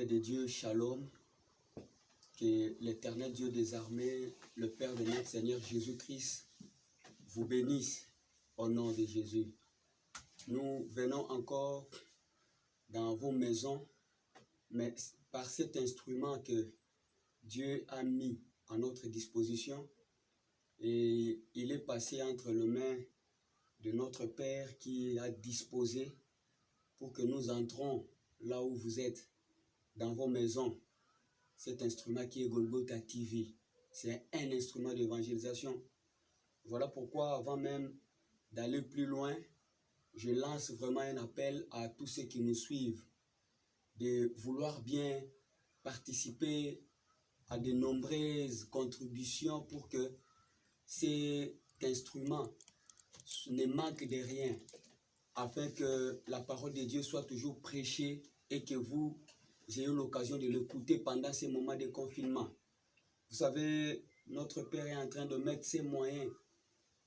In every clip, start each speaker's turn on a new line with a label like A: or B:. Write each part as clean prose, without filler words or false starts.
A: Peuple de Dieu, Shalom, que l'Éternel Dieu des armées, le Père de notre Seigneur Jésus-Christ, vous bénisse au nom de Jésus. Nous venons encore dans vos maisons, mais par cet instrument que Dieu a mis à notre disposition, et il est passé entre les mains de notre Père qui a disposé pour que nous entrons là où vous êtes, dans vos maisons. Cet instrument qui est Golgotha TV, c'est un instrument d'évangélisation. Voilà pourquoi, avant même d'aller plus loin, je lance vraiment un appel à tous ceux qui nous suivent de vouloir bien participer à de nombreuses contributions pour que cet instrument ne manque de rien, afin que la parole de Dieu soit toujours prêchée et que vous ayez l'occasion de l'écouter pendant ces moments de confinement. Vous savez, notre Père est en train de mettre ses moyens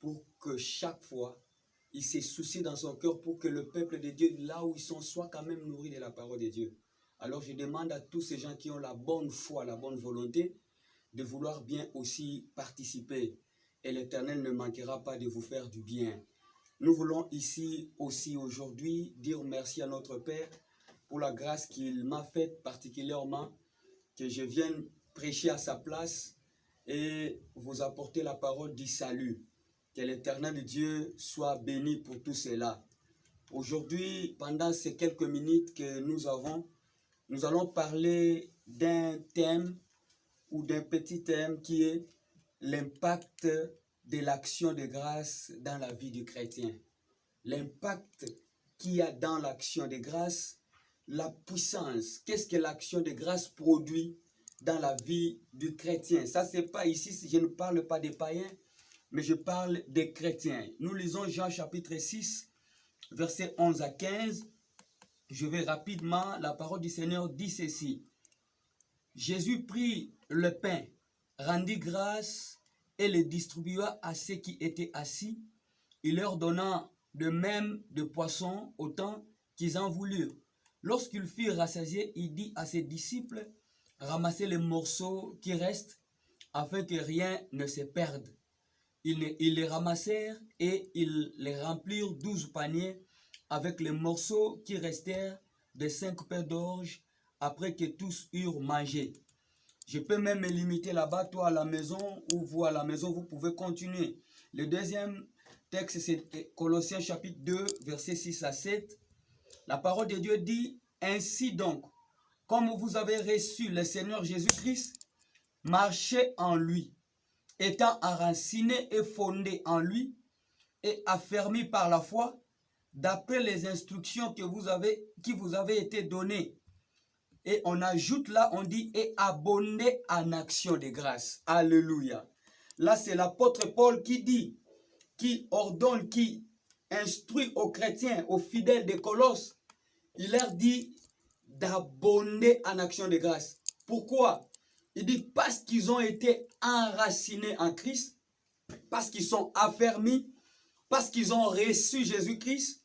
A: pour que chaque fois, il se soucie dans son cœur pour que le peuple de Dieu, là où ils sont, soit quand même nourri de la parole de Dieu. Alors je demande à tous ces gens qui ont la bonne foi, la bonne volonté, de vouloir bien aussi participer. Et l'Éternel ne manquera pas de vous faire du bien. Nous voulons ici aussi aujourd'hui dire merci à notre Père pour la grâce qu'il m'a faite particulièrement, que je vienne prêcher à sa place et vous apporter la parole du salut. Que l'Éternel Dieu soit béni pour tout cela. Aujourd'hui, pendant ces quelques minutes que nous avons, nous allons parler d'un thème ou d'un petit thème qui est l'impact de l'action de grâce dans la vie du chrétien. L'impact qu'il y a dans l'action de grâce, la puissance. Qu'est-ce que l'action de grâce produit dans la vie du chrétien? Ça, c'est pas ici, je ne parle pas des païens, mais je parle des chrétiens. Nous lisons Jean chapitre 6, versets 11 à 15. Je vais rapidement, la parole du Seigneur dit ceci. Jésus prit le pain, rendit grâce et le distribua à ceux qui étaient assis. Il leur donna de même de poissons autant qu'ils en voulurent. Lorsqu'ils furent rassasiés, il dit à ses disciples, ramassez les morceaux qui restent afin que rien ne se perde. Ils les ramassèrent et ils les remplirent 12 paniers avec les morceaux qui restèrent de 5 paires d'orge après que tous eurent mangé. Je peux même me limiter là-bas, toi à la maison, ou vous à la maison, vous pouvez continuer. Le deuxième texte, c'est Colossiens chapitre 2, versets 6 à 7. La parole de Dieu dit, ainsi donc, comme vous avez reçu le Seigneur Jésus-Christ, marchez en lui, étant enraciné et fondé en lui, et affermi par la foi, d'après les instructions qui vous avez été données. Et on ajoute là, on dit, et abondé en action de grâce. Alléluia. Là, c'est l'apôtre Paul qui dit, qui ordonne, qui instruit aux chrétiens, aux fidèles de Colosse. Il leur dit d'abonder en action de grâce. Pourquoi? Il dit parce qu'ils ont été enracinés en Christ, parce qu'ils sont affermis, parce qu'ils ont reçu Jésus-Christ.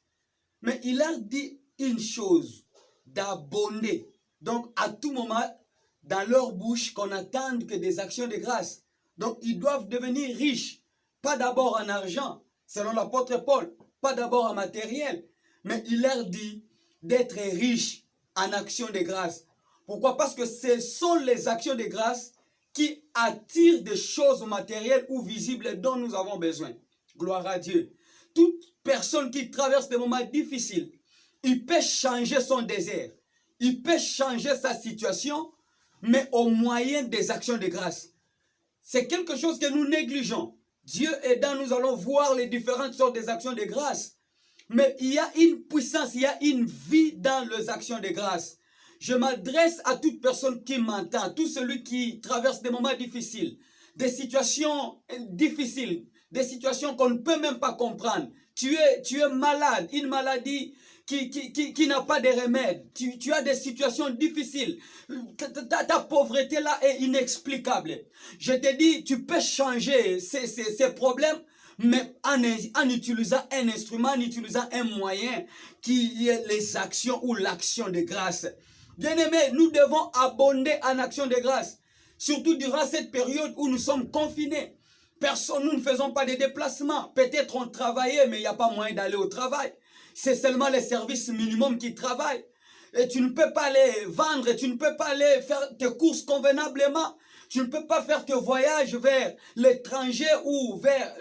A: Mais il leur dit une chose, d'abonder. Donc à tout moment, dans leur bouche, qu'on attende que des actions de grâce. Donc ils doivent devenir riches, pas d'abord en argent, selon l'apôtre Paul, pas d'abord en matériel, mais il leur dit d'être riches en actions de grâce. Pourquoi? Parce que ce sont les actions de grâce qui attirent des choses matérielles ou visibles dont nous avons besoin. Gloire à Dieu. Toute personne qui traverse des moments difficiles, il peut changer son désert, il peut changer sa situation, mais au moyen des actions de grâce. C'est quelque chose que nous négligeons. Dieu aidant, nous allons voir les différentes sortes des actions de grâce. Mais il y a une puissance, il y a une vie dans les actions de grâce. Je m'adresse à toute personne qui m'entend, tout celui qui traverse des moments difficiles, des situations difficiles, des situations qu'on ne peut même pas comprendre. Tu es malade, une maladie qui n'a pas de remède. Tu as des situations difficiles. Ta pauvreté là est inexplicable. Je te dis, tu peux changer ces problèmes, mais en utilisant un instrument, en utilisant un moyen qui est les actions ou l'action de grâce. Bien-aimés, nous devons abonder en action de grâce. Surtout durant cette période où nous sommes confinés. Personne, nous ne faisons pas de déplacements. Peut-être on travaillait, mais il n'y a pas moyen d'aller au travail. C'est seulement les services minimums qui travaillent. Et tu ne peux pas les vendre, tu ne peux pas aller faire tes courses convenablement. Tu ne peux pas faire tes voyages vers l'étranger ou vers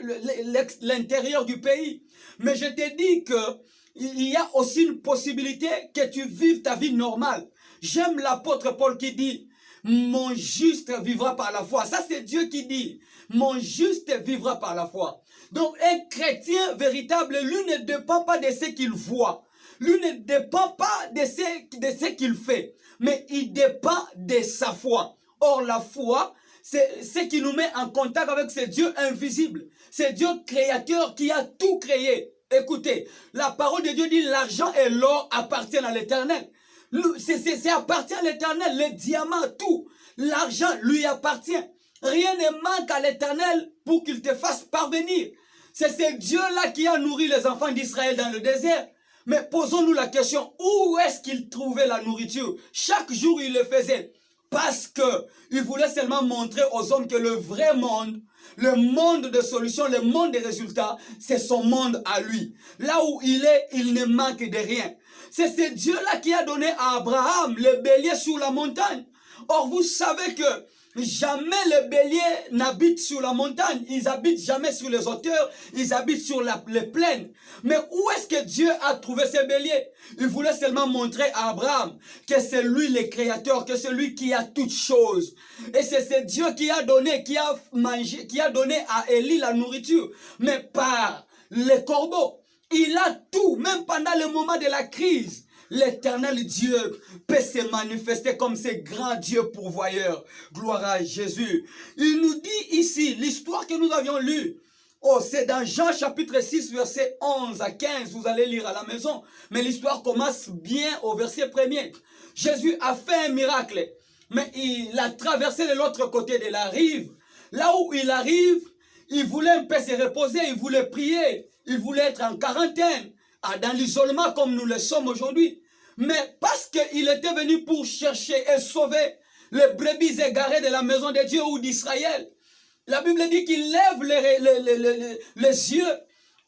A: l'intérieur du pays. Mais je te dis qu'il y a aussi une possibilité que tu vives ta vie normale. J'aime l'apôtre Paul qui dit, mon juste vivra par la foi. Ça, c'est Dieu qui dit, mon juste vivra par la foi. Donc, un chrétien véritable, lui ne dépend pas de ce qu'il voit. Lui ne dépend pas de ce qu'il fait, mais il dépend de sa foi. Or, la foi, c'est ce qui nous met en contact avec ce Dieu invisible. C'est Dieu créateur qui a tout créé. Écoutez, la parole de Dieu dit l'argent et l'or appartiennent à l'Éternel. C'est appartient à l'Éternel, les diamants, tout. L'argent lui appartient. Rien ne manque à l'Éternel pour qu'il te fasse parvenir. C'est ce Dieu-là qui a nourri les enfants d'Israël dans le désert. Mais posons-nous la question, où est-ce qu'il trouvait la nourriture? Chaque jour, il le faisait. Parce qu'il voulait seulement montrer aux hommes que le vrai monde, le monde de solutions, le monde des résultats, c'est son monde à lui. Là où il est, il ne manque de rien. C'est ce Dieu-là qui a donné à Abraham le bélier sur la montagne. Or, vous savez que jamais les béliers n'habitent sur la montagne. Ils habitent jamais sur les hauteurs. Ils habitent sur les plaines. Mais où est-ce que Dieu a trouvé ces béliers? Il voulait seulement montrer à Abraham que c'est lui le créateur, que c'est lui qui a toutes choses. Et c'est ce Dieu qui a donné, qui a mangé, qui a donné à Élie la nourriture. Mais par les corbeaux. Il a tout, même pendant le moment de la crise. L'éternel Dieu peut se manifester comme ce grand Dieu pourvoyeur. Gloire à Jésus. Il nous dit ici, l'histoire que nous avions lue. Oh, c'est dans Jean chapitre 6, verset 11 à 15. Vous allez lire à la maison. Mais l'histoire commence bien au verset 1er. Jésus a fait un miracle. Mais il a traversé de l'autre côté de la rive. Là où il arrive, il voulait un peu se reposer. Il voulait prier. Il voulait être en quarantaine. Dans l'isolement comme nous le sommes aujourd'hui. Mais parce qu'il était venu pour chercher et sauver les brebis égarées de la maison de Dieu ou d'Israël. La Bible dit qu'il lève les yeux,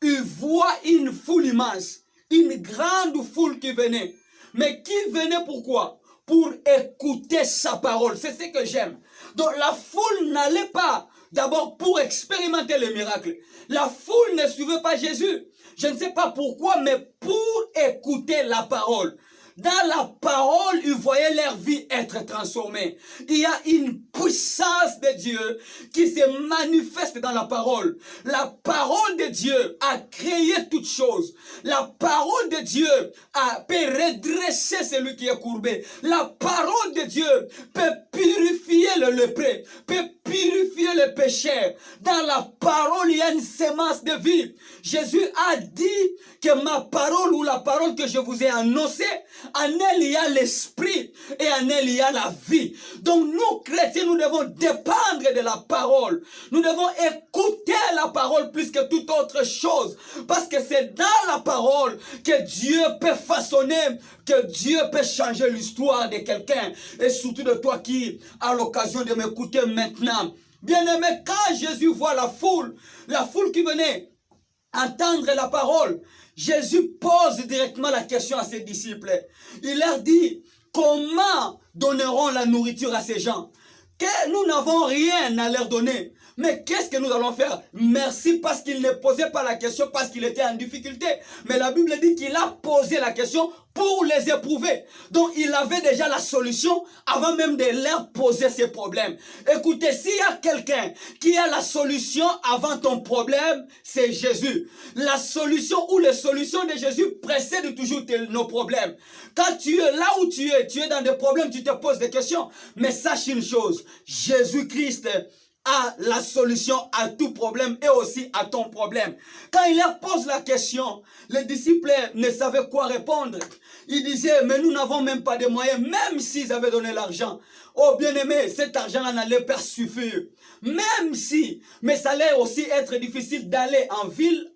A: il voit une foule immense, une grande foule qui venait. Mais qui venait pourquoi? Pour écouter sa parole. C'est ce que j'aime. Donc la foule n'allait pas d'abord pour expérimenter le miracle. La foule ne suivait pas Jésus. Je ne sais pas pourquoi, mais pour écouter la parole. Dans la parole, ils voyaient leur vie être transformée. Il y a une puissance de Dieu qui se manifeste dans la parole. La parole de Dieu a créé toutes choses. La parole de Dieu peut redresser celui qui est courbé. La parole de Dieu peut purifier le lépreux, peut purifier le pécheur. Dans la parole, il y a une sémence de vie. Jésus a dit que ma parole ou la parole que je vous ai annoncée, en elle il y a l'esprit et en elle il y a la vie. Donc nous chrétiens, nous devons dépendre de la parole. Nous devons écouter la parole plus que toute autre chose. Parce que c'est dans la parole que Dieu peut façonner, que Dieu peut changer l'histoire de quelqu'un. Et surtout de toi qui as l'occasion de m'écouter maintenant. Bien-aimé, quand Jésus voit la foule qui venait entendre la parole, Jésus pose directement la question à ses disciples. Il leur dit, comment donneront la nourriture à ces gens? Que nous n'avons rien à leur donner. Mais qu'est-ce que nous allons faire? Merci parce qu'il ne posait pas la question parce qu'il était en difficulté. Mais la Bible dit qu'il a posé la question pour les éprouver. Donc il avait déjà la solution avant même de leur poser ses problèmes. Écoutez, s'il y a quelqu'un qui a la solution avant ton problème, c'est Jésus. La solution ou les solutions de Jésus précèdent toujours nos problèmes. Quand tu es là où tu es dans des problèmes, tu te poses des questions. Mais sache une chose, Jésus-Christ a la solution à tout problème et aussi à ton problème. Quand il leur pose la question, les disciples ne savaient quoi répondre. Ils disaient, mais nous n'avons même pas de moyens, même s'ils avaient donné l'argent. Oh bien-aimé, cet argent-là n'allait pas suffire. Même si, mais ça allait aussi être difficile d'aller en ville,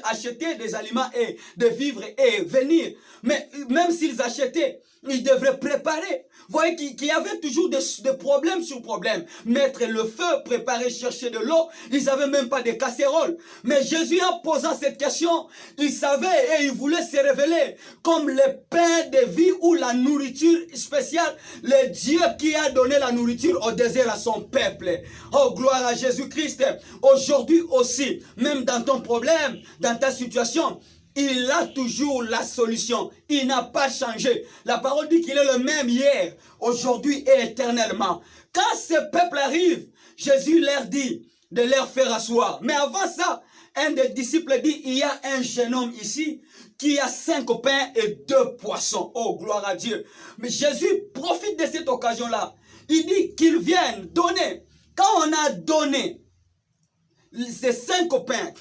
A: acheter des aliments et de vivre et venir. Mais même s'ils achetaient, Il devrait préparer. Vous voyez qu'il y avait toujours des problèmes sur problèmes. Mettre le feu, préparer, chercher de l'eau. Ils n'avaient même pas de casseroles. Mais Jésus, en posant cette question, il savait et il voulait se révéler comme le pain de vie ou la nourriture spéciale. Le Dieu qui a donné la nourriture au désert à son peuple. Oh, gloire à Jésus-Christ. Aujourd'hui aussi, même dans ton problème, dans ta situation, il a toujours la solution. Il n'a pas changé. La parole dit qu'il est le même hier, aujourd'hui et éternellement. Quand ce peuple arrive, Jésus leur dit de leur faire asseoir. Mais avant ça, un des disciples dit, il y a un jeune homme ici qui a 5 pains et 2 poissons. Oh, gloire à Dieu. Mais Jésus profite de cette occasion-là. Il dit qu'il vienne donner. Quand on a donné ces 5 pains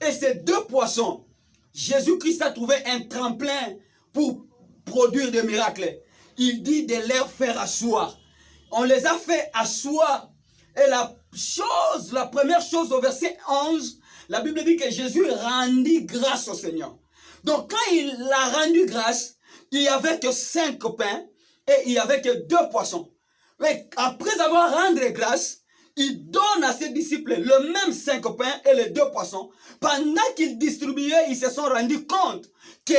A: et ces 2 poissons, Jésus-Christ a trouvé un tremplin pour produire des miracles. Il dit de leur faire asseoir. On les a fait asseoir. Et la première chose au verset 11, la Bible dit que Jésus rendit grâce au Seigneur. Donc quand il a rendu grâce, il n'y avait que 5 pains et il n'y avait que 2 poissons. Mais après avoir rendu grâce, il donne à ses disciples le même 5 pains et les 2 poissons. Pendant qu'ils distribuaient, ils se sont rendus compte que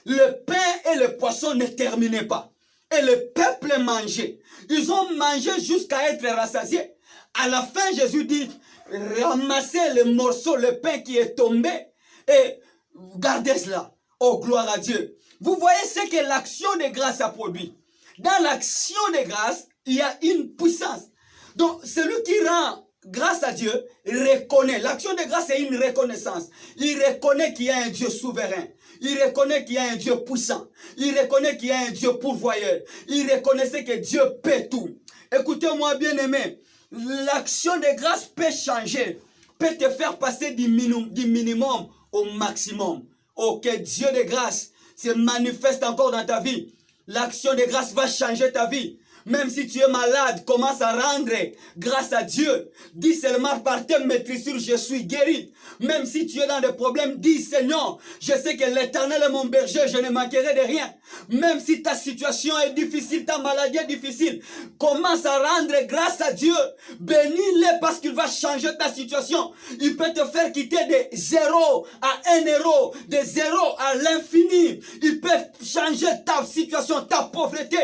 A: le pain et le poisson ne terminaient pas. Et le peuple mangeait. Ils ont mangé jusqu'à être rassasiés. À la fin, Jésus dit, ramassez le morceau, le pain qui est tombé et gardez cela. Oh, gloire à Dieu. Vous voyez ce que l'action de grâce a produit. Dans l'action de grâce, il y a une puissance. Donc, celui qui rend grâce à Dieu reconnaît. L'action de grâce est une reconnaissance. Il reconnaît qu'il y a un Dieu souverain. Il reconnaît qu'il y a un Dieu puissant. Il reconnaît qu'il y a un Dieu pourvoyeur. Il reconnaissait que Dieu paie tout. Écoutez-moi bien aimé. L'action de grâce peut changer. Peut te faire passer du minimum au maximum. Oh, que Dieu de grâce se manifeste encore dans ta vie. L'action de grâce va changer ta vie. Même si tu es malade, commence à rendre grâce à Dieu. Dis seulement par tes maîtrisures, je suis guéri. Même si tu es dans des problèmes, dis Seigneur, je sais que l'Éternel est mon berger, je ne manquerai de rien. Même si ta situation est difficile, ta maladie est difficile, commence à rendre grâce à Dieu. Bénis-le parce qu'il va changer ta situation. Il peut te faire quitter de 0 à 1 euro, de 0 à l'infini. Il peut changer ta situation, ta pauvreté.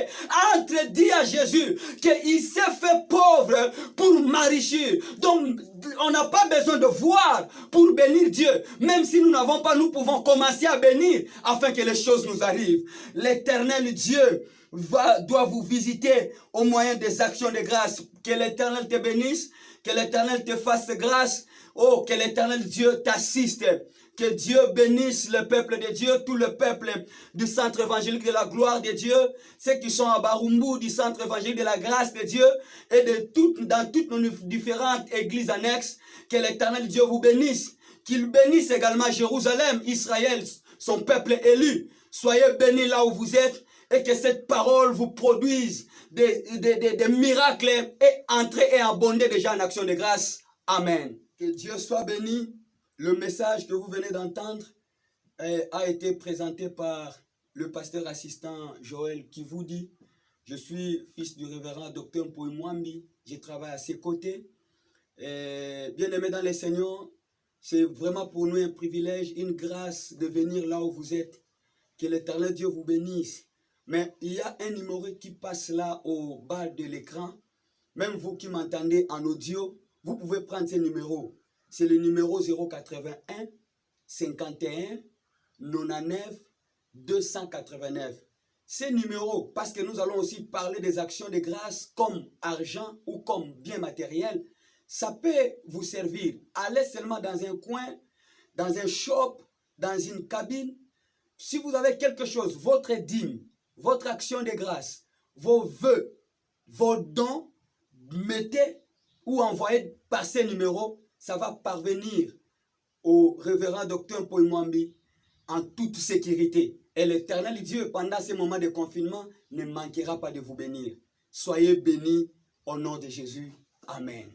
A: Entre, dis à Jésus qu'il s'est fait pauvre pour m'enrichir. Donc, on n'a pas besoin de voir pour bénir Dieu. Même si nous n'avons pas, nous pouvons commencer à bénir afin que les choses nous arrivent. L'Éternel Dieu doit vous visiter au moyen des actions de grâce. Que l'Éternel te bénisse, que l'Éternel te fasse grâce. Oh, que l'Éternel Dieu t'assiste. Que Dieu bénisse le peuple de Dieu, tout le peuple du centre évangélique de la gloire de Dieu, ceux qui sont à Barumbu du centre évangélique de la grâce de Dieu et dans toutes nos différentes églises annexes. Que l'Éternel Dieu vous bénisse. Qu'il bénisse également Jérusalem, Israël, son peuple élu. Soyez bénis là où vous êtes et que cette parole vous produise des miracles et entrez et abondez déjà en action de grâce. Amen. Que Dieu soit béni. Le message que vous venez d'entendre a été présenté par le pasteur assistant Joël qui vous dit, je suis fils du révérend Dr Mpoimwambi, je travaille à ses côtés. Bien-aimés dans les Seigneurs, c'est vraiment pour nous un privilège, une grâce de venir là où vous êtes. Que l'Éternel Dieu vous bénisse. Mais il y a un numéro qui passe là au bas de l'écran. Même vous qui m'entendez en audio, vous pouvez prendre ce numéro. C'est le numéro 081 51 99 289. Ces numéros, parce que nous allons aussi parler des actions de grâce comme argent ou comme bien matériel, ça peut vous servir. Allez seulement dans un coin, dans un shop, dans une cabine. Si vous avez quelque chose, votre dîme, votre action de grâce, vos vœux, vos dons, mettez ou envoyez par ces numéros. Ça va parvenir au révérend Dr Mpoimwambi en toute sécurité. Et l'Éternel Dieu, pendant ces moments de confinement, ne manquera pas de vous bénir. Soyez bénis au nom de Jésus. Amen.